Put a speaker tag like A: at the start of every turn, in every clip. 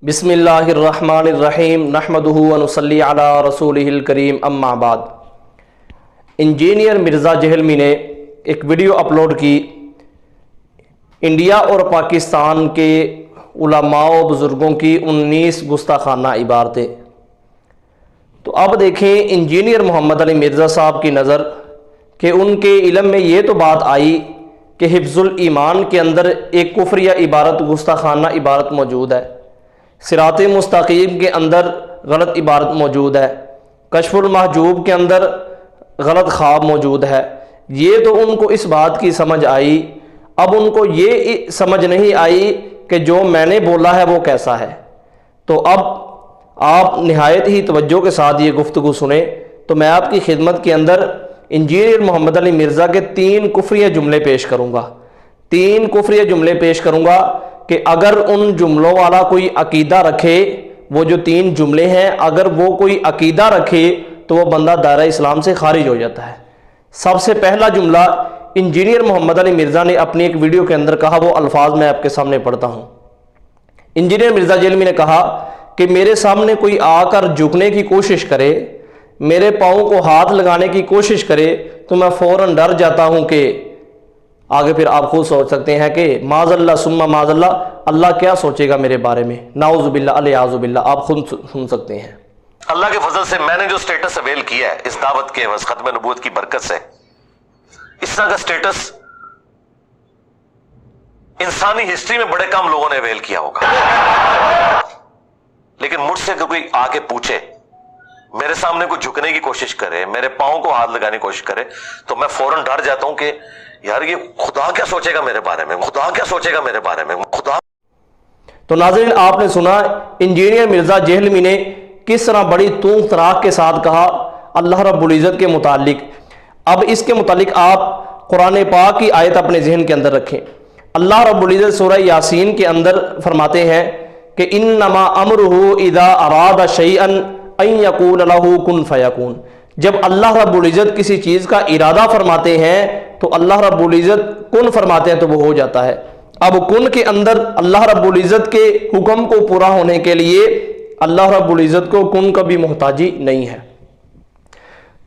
A: بسم اللہ الرحمن الرحیم نحمدہ ونصلی علی رسولہ الکریم اما بعد۔ انجینئر مرزا جہلمی نے ایک ویڈیو اپلوڈ کی انڈیا اور پاکستان کے علماء و بزرگوں کی 19 گستاخانہ عبارتیں۔ تو اب دیکھیں انجینئر محمد علی مرزا صاحب کی نظر کہ ان کے علم میں یہ تو بات آئی کہ حفظ الایمان کے اندر ایک کفریہ عبارت گستاخانہ عبارت موجود ہے، صراط مستقیم کے اندر غلط عبارت موجود ہے، کشف المحجوب کے اندر غلط خواب موجود ہے۔ یہ تو ان کو اس بات کی سمجھ آئی، اب ان کو یہ سمجھ نہیں آئی کہ جو میں نے بولا ہے وہ کیسا ہے۔ تو اب آپ نہایت ہی توجہ کے ساتھ یہ گفتگو سنیں تو میں آپ کی خدمت کے اندر انجینئر محمد علی مرزا کے 3 کفریہ جملے پیش کروں گا، 3 کفریہ جملے پیش کروں گا کہ اگر ان جملوں والا کوئی عقیدہ رکھے، وہ جو 3 جملے ہیں اگر وہ کوئی عقیدہ رکھے تو وہ بندہ دائرہ اسلام سے خارج ہو جاتا ہے۔ سب سے پہلا جملہ انجینئر محمد علی مرزا نے اپنی ایک ویڈیو کے اندر کہا، وہ الفاظ میں آپ کے سامنے پڑھتا ہوں۔ انجینئر مرزا جہلمی نے کہا کہ میرے سامنے کوئی آ کر جھکنے کی کوشش کرے، میرے پاؤں کو ہاتھ لگانے کی کوشش کرے تو میں فوراً ڈر جاتا ہوں کہ آگے پھر آپ خود سوچ سکتے ہیں کہ معاذ اللہ ثم معاذ اللہ، اللہ کیا سوچے گا میرے بارے میں، نعوذ باللہ الیاذ باللہ، آپ خود سن سکتے ہیں۔
B: اللہ کے فضل سے میں نے جو سٹیٹس اویل کیا ہے اس دعوت کے عوض ختم نبوت کی برکت سے، اس طرح کا سٹیٹس انسانی ہسٹری میں بڑے کم لوگوں نے اویل کیا ہوگا، لیکن مجھ سے کوئی آ کے پوچھے، میرے سامنے کوئی جھکنے کی کوشش کرے، میرے پاؤں کو ہاتھ لگانے کی کوشش کرے تو میں فوراً ڈر جاتا ہوں کہ یار یہ خدا کیا سوچے گا میرے بارے میں، خدا کیا سوچے گا میرے بارے میں، خدا۔
A: تو ناظرین آپ نے سنا انجینئر مرزا جہلمی نے کس طرح بڑی تونگ تراق کے ساتھ کہا اللہ رب العزت کے متعلق۔ اب اس کے متعلق آپ قرآن پاک کی آیت اپنے ذہن کے اندر رکھیں۔ اللہ رب العزت سورہ یاسین کے اندر فرماتے ہیں کہ انما امرہ اذا اراد شیئا ان یقول لہ کن فیکون۔ جب اللہ رب العزت کسی چیز کا ارادہ فرماتے ہیں تو اللہ رب العزت کن فرماتے ہیں تو وہ ہو جاتا ہے۔ اب کن کے اندر اللہ رب العزت کے حکم کو پورا ہونے کے لیے اللہ رب العزت کو کن کا بھی محتاجی نہیں ہے۔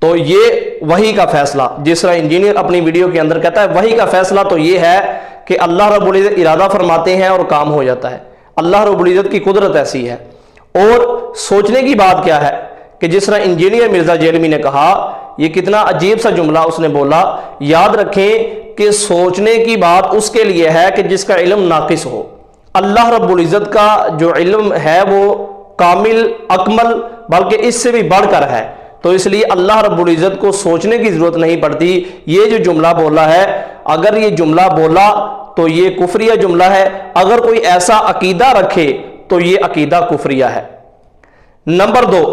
A: تو یہ وحی کا فیصلہ، جس طرح انجینئر اپنی ویڈیو کے اندر کہتا ہے وحی کا فیصلہ تو یہ ہے کہ اللہ رب العزت ارادہ فرماتے ہیں اور کام ہو جاتا ہے، اللہ رب العزت کی قدرت ایسی ہے۔ اور سوچنے کی بات کیا ہے کہ جس طرح انجینئر مرزا جہلمی نے کہا، یہ کتنا عجیب سا جملہ اس نے بولا۔ یاد رکھیں کہ سوچنے کی بات اس کے لیے ہے کہ جس کا علم ناقص ہو، اللہ رب العزت کا جو علم ہے وہ کامل اکمل بلکہ اس سے بھی بڑھ کر ہے، تو اس لیے اللہ رب العزت کو سوچنے کی ضرورت نہیں پڑتی۔ یہ جو جملہ بولا ہے، اگر یہ جملہ بولا تو یہ کفریہ جملہ ہے، اگر کوئی ایسا عقیدہ رکھے تو یہ عقیدہ کفریہ ہے۔ نمبر 2،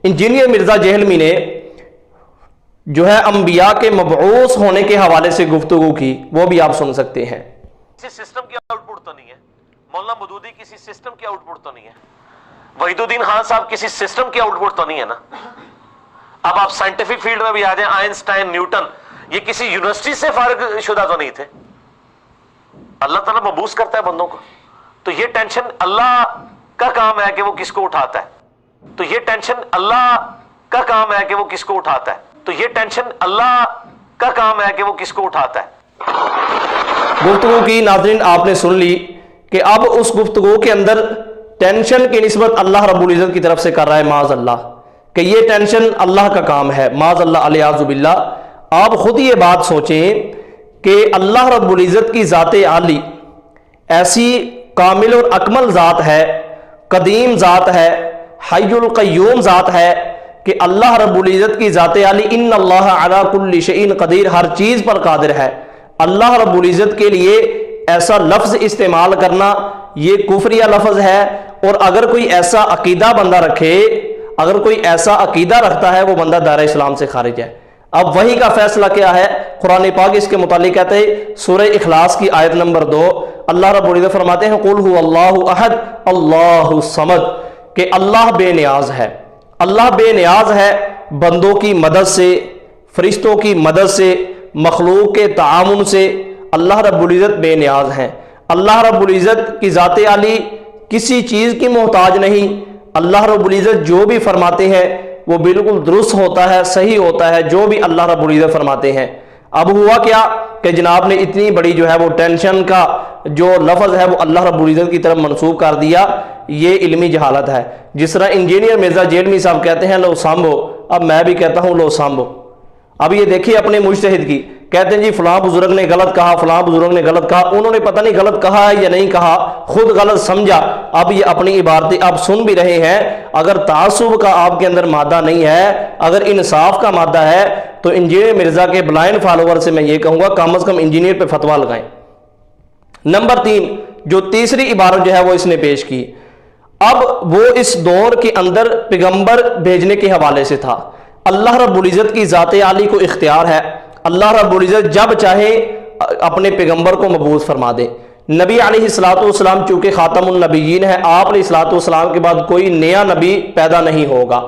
A: انجینئر مرزا جہلمی نے جو ہے انبیاء کے مبعوث ہونے کے حوالے سے گفتگو کی، وہ بھی آپ سن سکتے ہیں۔
B: کسی سسٹم کی آؤٹ پٹ تو نہیں ہے، مولانا مودودی کسی سسٹم کی آؤٹ پٹ تو نہیں ہے، وحید الدین خان صاحب کسی سسٹم کی آؤٹ پٹ تو نہیں ہے نا۔ اب آپ سائنٹیفک فیلڈ میں بھی آ جائیں، آئنسٹائن، نیوٹن، یہ کسی یونیورسٹی سے فارغ شدہ تو نہیں تھے۔ اللہ تعالیٰ مبعوث کرتا ہے بندوں کو، تو یہ ٹینشن اللہ کا کام ہے کہ وہ کس کو اٹھاتا ہے، تو یہ ٹینشن اللہ کا کام ہے کہ وہ کس کو اٹھاتا ہے، تو یہ ٹینشن اللہ کا کام ہے کہ وہ کس کو اٹھاتا ہے۔
A: گفتگو کی ناظرین آپ نے سن لی کہ اب اس گفتگو کے اندر ٹینشن کی نسبت اللہ رب العزت کی طرف سے کر رہا ہے معاذ اللہ، کہ یہ ٹینشن اللہ کا کام ہے، معاذ اللہ الیاذ باللہ۔ آپ خود یہ بات سوچیں کہ اللہ رب العزت کی ذات عالی ایسی کامل اور اکمل ذات ہے، قدیم ذات ہے، حی القیوم ذات ہے کہ اللہ رب العزت کی ذات عالی ان اللہ علی کل شیء قدیر، ہر چیز پر قادر ہے۔ اللہ رب العزت کے لیے ایسا لفظ استعمال کرنا یہ کفریہ لفظ ہے، اور اگر کوئی ایسا عقیدہ بندہ رکھے، اگر کوئی ایسا عقیدہ رکھتا ہے وہ بندہ دائرہ اسلام سے خارج ہے۔ اب وحی کا فیصلہ کیا ہے؟ قرآن پاک اس کے متعلق کہتے ہیں سورہ اخلاص کی آیت نمبر 2، اللہ رب العزت فرماتے ہیں قل هو اللہ احد اللہ الصمد، کہ اللہ بے نیاز ہے، اللہ بے نیاز ہے بندوں کی مدد سے، فرشتوں کی مدد سے، مخلوق کے تعاون سے، اللہ رب العزت بے نیاز ہیں۔ اللہ رب العزت کی ذات عالی کسی چیز کی محتاج نہیں. اللہ رب العزت جو بھی فرماتے ہیں وہ بالکل درست ہوتا ہے, صحیح ہوتا ہے, جو بھی اللہ رب العزت فرماتے ہیں. اب ہوا کیا کہ جناب نے اتنی بڑی جو ہے وہ ٹینشن کا جو لفظ ہے وہ اللہ رب العزت کی طرف منسوب کر دیا. یہ علمی جہالت ہے. جس طرح انجینئر مرزا جیلمی صاحب کہتے ہیں لو سانبھو, اب میں بھی کہتا ہوں لو سانبھو. اب یہ دیکھیے اپنے مجتہد کی, کہتے ہیں جی فلاں بزرگ نے غلط کہا, فلاں بزرگ نے غلط کہا. انہوں نے پتہ نہیں غلط کہا ہے یا نہیں کہا, خود غلط سمجھا. اب یہ اپنی عبارتیں آپ سن بھی رہے ہیں. اگر تعصب کا آپ کے اندر مادہ نہیں ہے, اگر انصاف کا مادہ ہے, تو انجینئر مرزا کے بلائنڈ فالوور سے میں یہ کہوں گا کم از کم انجینئر پہ فتویٰ لگائیں. نمبر 3, جو تیسری عبارت جو ہے وہ اس نے پیش کی, اب وہ اس دور کے اندر پیغمبر بھیجنے کے حوالے سے تھا. اللہ رب العزت کی ذات عالی کو اختیار ہے, اللہ رب العزت جب چاہے اپنے پیغمبر کو مبعوث فرما دے. نبی علیہ الصلوۃ والسلام چونکہ خاتم النبیین ہے, آپ علیہ الصلوۃ والسلام کے بعد کوئی نیا نبی پیدا نہیں ہوگا.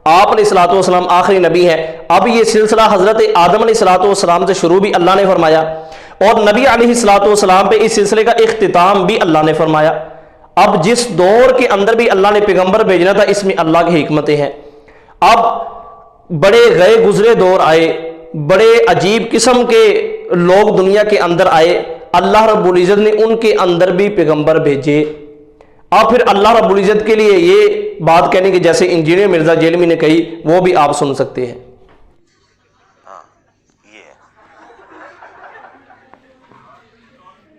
A: آپ علیہ الصلوۃ والسلام آخری نبی ہے. اب یہ سلسلہ حضرت آدم علیہ الصلوۃ والسلام سے شروع بھی اللہ نے فرمایا, اور نبی علیہ الصلوۃ والسلام پہ اس سلسلے کا اختتام بھی اللہ نے فرمایا. اب جس دور کے اندر بھی اللہ نے پیغمبر بھیجنا تھا, اس میں اللہ کی حکمتیں ہیں. اب بڑے گئے گزرے دور آئے, بڑے عجیب قسم کے لوگ دنیا کے اندر آئے, اللہ رب العزت نے ان کے اندر بھی پیغمبر بھیجے. اب پھر اللہ رب العزت کے لیے یہ بات کہنے کی جیسے انجینئر مرزا جیلمی نے کہی, وہ بھی آپ سن سکتے ہیں.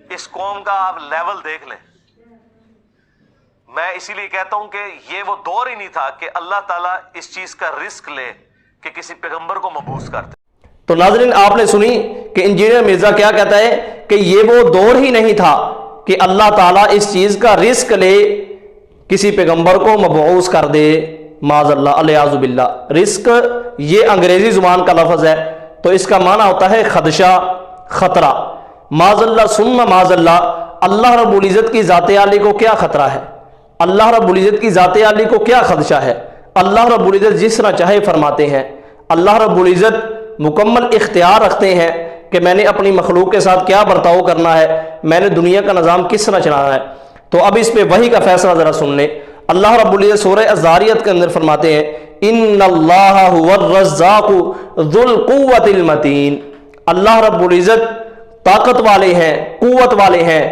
B: اس قوم کا آپ لیول دیکھ لیں. میں اسی لیے کہتا ہوں کہ یہ وہ دور ہی نہیں تھا کہ اللہ تعالیٰ اس چیز کا رسک لے کہ کسی پیغمبر کو مبعوث کرتے.
A: تو ناظرین آپ نے سنی کہ انجینئر مرزا کیا کہتا ہے کہ یہ وہ دور ہی نہیں تھا کہ اللہ تعالیٰ اس چیز کا رسک لے کسی پیغمبر کو مبعوث کر دے. معاذ اللہ, الیاذ باللہ. رسک یہ انگریزی زبان کا لفظ ہے, تو اس کا معنی ہوتا ہے خدشہ, خطرہ. معاذ اللہ ثم معاذ اللہ. اللہ رب العزت کی ذات عالی کو کیا خطرہ ہے, اللہ رب العزت کی ذات عالی کو کیا خدشہ ہے. اللہ رب العزت جس طرح چاہے فرماتے ہیں. اللہ رب العزت مکمل اختیار رکھتے ہیں کہ میں نے اپنی مخلوق کے ساتھ کیا برتاؤ کرنا ہے, میں نے دنیا کا نظام کس طرح چلانا ہے. تو اب اس پہ وحی کا فیصلہ ذرا سن لیں. اللہ رب العزت سورہ الذاریات کے اندر فرماتے ہیں ان اللہ هو الرزاق ذو القوۃ المتین. اللہ رب العزت طاقت والے ہیں, قوت والے ہیں.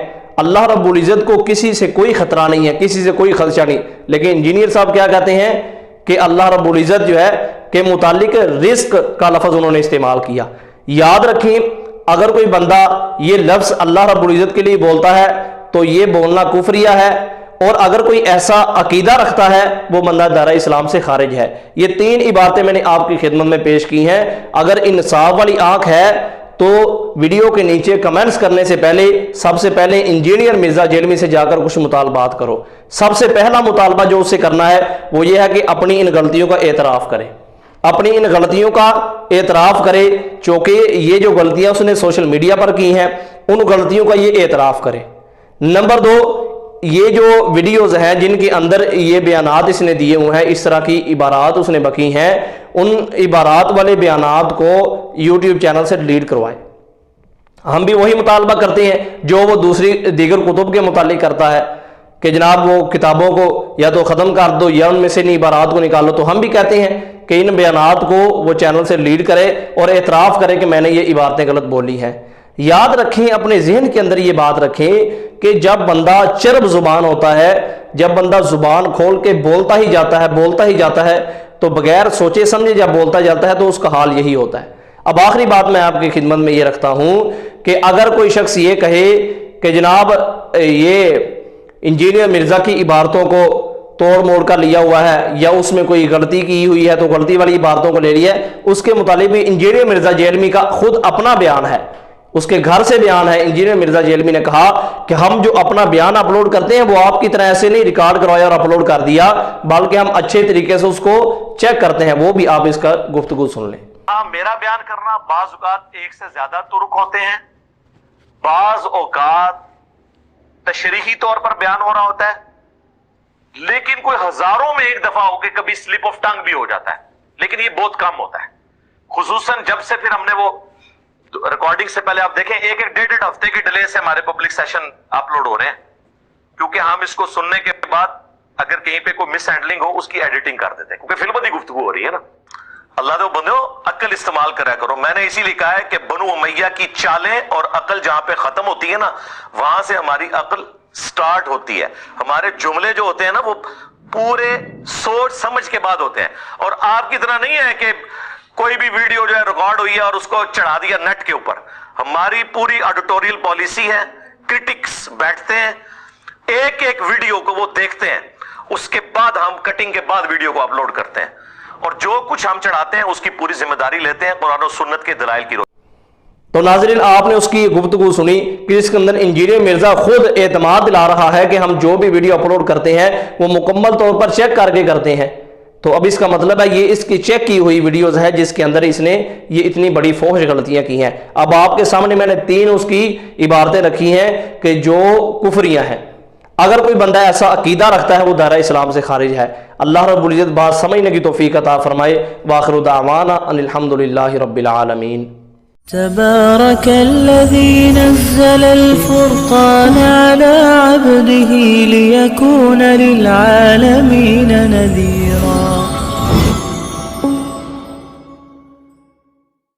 A: اللہ رب العزت کو کسی سے کوئی خطرہ نہیں ہے, کسی سے کوئی خدشہ نہیں. لیکن انجینئر صاحب کیا کہتے ہیں کہ اللہ رب العزت جو ہے کہ متعلق رزق کا لفظ انہوں نے استعمال کیا. یاد رکھیں اگر کوئی بندہ یہ لفظ اللہ رب العزت کے لیے بولتا ہے تو یہ بولنا کفریہ ہے, اور اگر کوئی ایسا عقیدہ رکھتا ہے وہ بندہ دائرہ اسلام سے خارج ہے. یہ 3 عبارتیں میں نے آپ کی خدمت میں پیش کی ہیں. اگر انصاف والی آنکھ ہے تو ویڈیو کے نیچے کمنٹس کرنے سے پہلے سب سے پہلے انجینئر مرزا جیلمی سے جا کر کچھ مطالبات کرو. سب سے پہلا مطالبہ جو اس سے کرنا ہے وہ یہ ہے کہ اپنی ان غلطیوں کا اعتراف کرے, اپنی ان غلطیوں کا اعتراف کرے. چونکہ یہ جو غلطیاں اس نے سوشل میڈیا پر کی ہیں ان غلطیوں کا یہ اعتراف کرے. نمبر 2, یہ جو ویڈیوز ہیں جن کے اندر یہ بیانات اس نے دیے ہوئے ہیں, اس طرح کی عبارات اس نے بکی ہیں, ان عبارات والے بیانات کو یوٹیوب چینل سے ڈیلیٹ کروائیں. ہم بھی وہی مطالبہ کرتے ہیں جو وہ دوسری دیگر کتب کے متعلق کرتا ہے کہ جناب وہ کتابوں کو یا تو ختم کر دو یا ان میں سے ان عبارات کو نکالو. تو ہم بھی کہتے ہیں کہ ان بیانات کو وہ چینل سے ڈیلیٹ کرے اور اعتراف کرے کہ میں نے یہ عبارتیں غلط بولی ہیں. یاد رکھیں, اپنے ذہن کے اندر یہ بات رکھیں کہ جب بندہ چرب زبان ہوتا ہے, جب بندہ زبان کھول کے بولتا ہی جاتا ہے تو بغیر سوچے سمجھے جب بولتا جاتا ہے تو اس کا حال یہی ہوتا ہے. اب آخری بات میں آپ کی خدمت میں یہ رکھتا ہوں کہ اگر کوئی شخص یہ کہے کہ جناب یہ انجینئر مرزا کی عبارتوں کو توڑ موڑ کر لیا ہوا ہے یا اس میں کوئی غلطی کی ہوئی ہے تو غلطی والی عبارتوں کو لے لیا ہے, اس کے متعلق بھی انجینئر مرزا جیلمی کا خود اپنا بیان ہے, اس کے گھر سے بیان ہے. انجینئر مرزا جیلمی نے کہا کہ ہم جو اپنا بیان اپلوڈ کرتے ہیں وہ آپ کی طرح ایسے نہیں ریکارڈ کروایا اور اپلوڈ کر دیا, بلکہ ہم اچھے طریقے سے اس کو چیک کرتے ہیں. وہ بھی آپ اس کا گفتگو سن لیں.
B: میرا بیان کرنا بعض اوقات ایک سے زیادہ طرق ہوتے ہیں, بعض اوقات تشریحی طور پر بیان ہو رہا ہوتا ہے, لیکن کوئی ہزاروں میں ایک دفعہ ہو کے کبھی سلپ آف ٹنگ بھی ہو جاتا ہے, لیکن یہ بہت کم ہوتا ہے. خصوصاً جب سے پھر ہم نے وہ ریکارڈنگ سے پہلے آپ دیکھیں 1-1.5 ہفتے کی ڈیلے سے ہمارے پبلک سیشن اپلوڈ ہو رہے ہیں, کیونکہ ہم اس کو سننے کے بعد اگر کہیں پہ کوئی مس ہینڈلنگ ہو اس کی ایڈیٹنگ کر دیتے ہیں، کیونکہ فلم کی گفتگو ہو رہی ہے نا۔ اللہ دے بندو عقل استعمال کرا کرو۔ میں نے اسی لکھا ہے کہ بنو امیہ کی چالیں اور عقل جہاں پہ ختم ہوتی ہے نا وہاں سے ہماری عقل سٹارٹ ہوتی ہے۔ ہمارے جملے جو ہوتے ہیں نا وہ پورے سوچ سمجھ کے بعد ہوتے ہیں، اور آپ کی طرح نہیں ہے کہ کوئی بھی ویڈیو جو ہے ریکارڈ ہوئی ہے اور اس کو چڑھا دیا نیٹ کے اوپر۔ ہماری پوری ایڈیٹوریل پالیسی ہے، کرٹکس بیٹھتے ہیں ایک ایک ویڈیو کو وہ دیکھتے ہیں، اس کے بعد ہم کٹنگ کے بعد ویڈیو کو اپلوڈ کرتے ہیں، اور جو کچھ ہم چڑھاتے ہیں اس کی پوری ذمہ داری لیتے ہیں قرآن و سنت کے دلائل کی۔
A: تو ناظرین آپ نے اس کی گفتگو سنی کہ جس کے اندر انجینئر مرزا خود اعتماد دلا رہا ہے کہ ہم جو بھی ویڈیو اپلوڈ کرتے ہیں وہ مکمل طور پر چیک کر کے کرتے ہیں۔ تو اب اس کا مطلب ہے یہ اس کی چیک کی ہوئی ویڈیوز ہے جس کے اندر اس نے یہ اتنی بڑی فحش غلطیاں کی ہیں۔ اب آپ کے سامنے میں نے 3 اس کی عبارتیں رکھی ہیں کہ جو کفریاں ہیں۔ اگر کوئی بندہ ایسا عقیدہ رکھتا ہے وہ دائرہ اسلام سے خارج ہے۔ اللہ رب العزت بات سمجھنے کی توفیق عطا فرمائے۔ وآخر دعوانا ان الحمدللہ رب العالمین۔
C: تبارك الذي نزل الفرقان على عبده ليكون للعالمين نذيرا